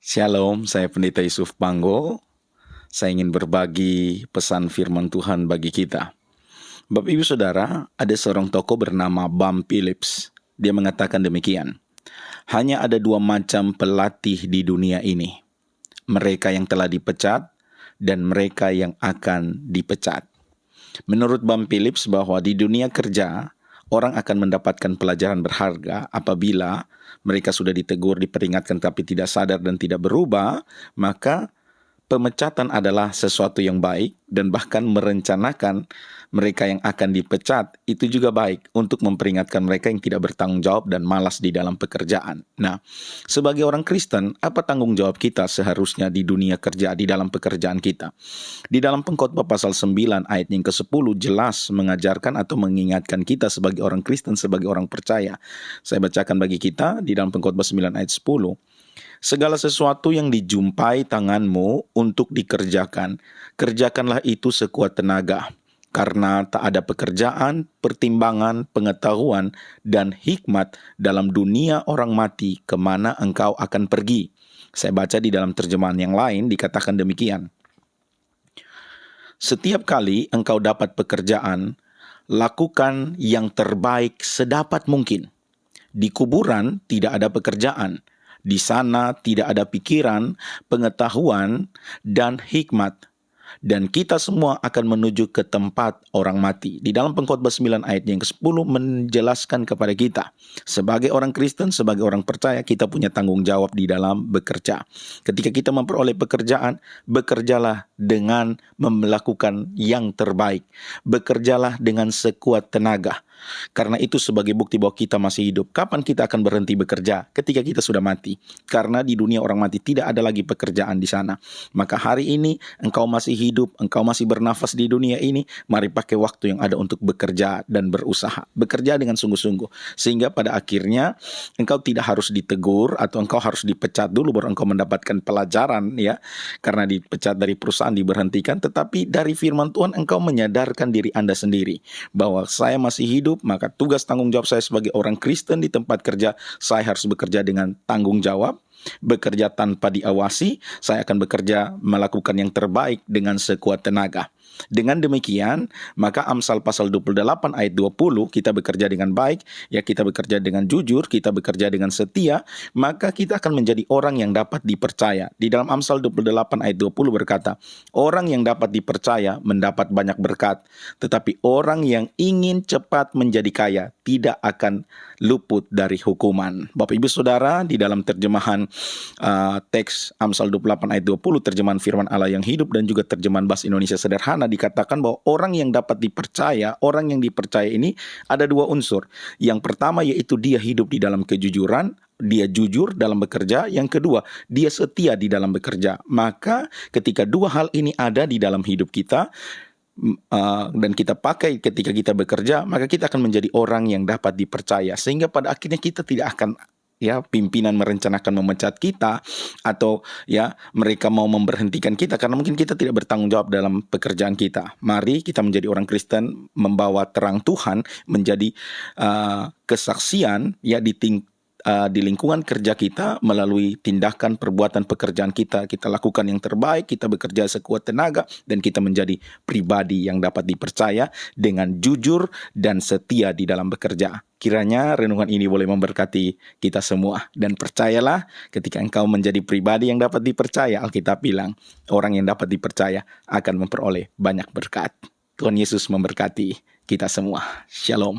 Shalom, saya Pendeta Yusuf Panggo. Saya ingin berbagi pesan firman Tuhan bagi kita. Bapak Ibu Saudara, ada seorang tokoh bernama Bam Phillips. Dia mengatakan demikian. Hanya ada dua macam pelatih di dunia ini. Mereka yang telah dipecat dan mereka yang akan dipecat. Menurut Bam Phillips bahwa di dunia kerja, orang akan mendapatkan pelajaran berharga apabila mereka sudah ditegur, diperingatkan tapi tidak sadar dan tidak berubah, maka pemecatan adalah sesuatu yang baik dan bahkan merencanakan mereka yang akan dipecat itu juga baik untuk memperingatkan mereka yang tidak bertanggung jawab dan malas di dalam pekerjaan. Nah, sebagai orang Kristen, apa tanggung jawab kita seharusnya di dunia kerja, di dalam pekerjaan kita? Di dalam Pengkhotbah pasal 9 ayat yang ke-10 jelas mengajarkan atau mengingatkan kita sebagai orang Kristen, sebagai orang percaya. Saya bacakan bagi kita di dalam Pengkhotbah 9 ayat 10. Segala sesuatu yang dijumpai tanganmu untuk dikerjakan, kerjakanlah itu sekuat tenaga. Karena tak ada pekerjaan, pertimbangan, pengetahuan, dan hikmat dalam dunia orang mati kemana engkau akan pergi. Saya baca di dalam terjemahan yang lain dikatakan demikian. Setiap kali engkau dapat pekerjaan, lakukan yang terbaik sedapat mungkin. Di kuburan tidak ada pekerjaan. Di sana tidak ada pikiran, pengetahuan, dan hikmat. Dan kita semua akan menuju ke tempat orang mati. Di dalam Pengkhotbah 9 ayat yang ke-10 menjelaskan kepada kita. Sebagai orang Kristen, sebagai orang percaya, kita punya tanggung jawab di dalam bekerja. Ketika kita memperoleh pekerjaan, bekerjalah dengan melakukan yang terbaik. Bekerjalah dengan sekuat tenaga. Karena itu sebagai bukti bahwa kita masih hidup. Kapan kita akan berhenti bekerja? Ketika kita sudah mati. Karena di dunia orang mati tidak ada lagi pekerjaan di sana. Maka hari ini engkau masih hidup, engkau masih bernafas di dunia ini, mari pakai waktu yang ada untuk bekerja dan berusaha. Bekerja dengan sungguh-sungguh. Sehingga pada akhirnya engkau tidak harus ditegur atau engkau harus dipecat dulu baru engkau mendapatkan pelajaran ya. Karena dipecat dari perusahaan, diberhentikan. Tetapi dari firman Tuhan engkau menyadarkan diri Anda sendiri bahwa saya masih hidup, maka tugas tanggung jawab saya sebagai orang Kristen di tempat kerja, saya harus bekerja dengan tanggung jawab, bekerja tanpa diawasi, saya akan bekerja melakukan yang terbaik dengan sekuat tenaga. Dengan demikian, maka Amsal pasal 28 ayat 20, kita bekerja dengan baik, ya kita bekerja dengan jujur, kita bekerja dengan setia, maka kita akan menjadi orang yang dapat dipercaya. Di dalam Amsal 28 ayat 20 berkata, orang yang dapat dipercaya mendapat banyak berkat, tetapi orang yang ingin cepat menjadi kaya tidak akan luput dari hukuman. Bapak Ibu Saudara, di dalam terjemahan teks Amsal 28 ayat 20, terjemahan firman Allah yang hidup dan juga terjemahan bahasa Indonesia sederhana dikatakan bahwa orang yang dapat dipercaya, orang yang dipercaya ini ada dua unsur. Yang pertama yaitu dia hidup di dalam kejujuran, dia jujur dalam bekerja. Yang kedua, dia setia di dalam bekerja. Maka ketika dua hal ini ada di dalam hidup kita, dan kita pakai ketika kita bekerja, maka kita akan menjadi orang yang dapat dipercaya. Sehingga pada akhirnya kita tidak akan pimpinan merencanakan memecat kita atau mereka mau memberhentikan kita karena mungkin kita tidak bertanggung jawab dalam pekerjaan kita. Mari kita menjadi orang Kristen, membawa terang Tuhan, menjadi kesaksian di lingkungan kerja kita melalui tindakan perbuatan pekerjaan kita lakukan yang terbaik, kita bekerja sekuat tenaga dan kita menjadi pribadi yang dapat dipercaya dengan jujur dan setia di dalam bekerja. Kiranya renungan ini boleh memberkati kita semua. Dan percayalah ketika engkau menjadi pribadi yang dapat dipercaya, Alkitab bilang orang yang dapat dipercaya akan memperoleh banyak berkat. Tuhan Yesus memberkati kita semua. Shalom.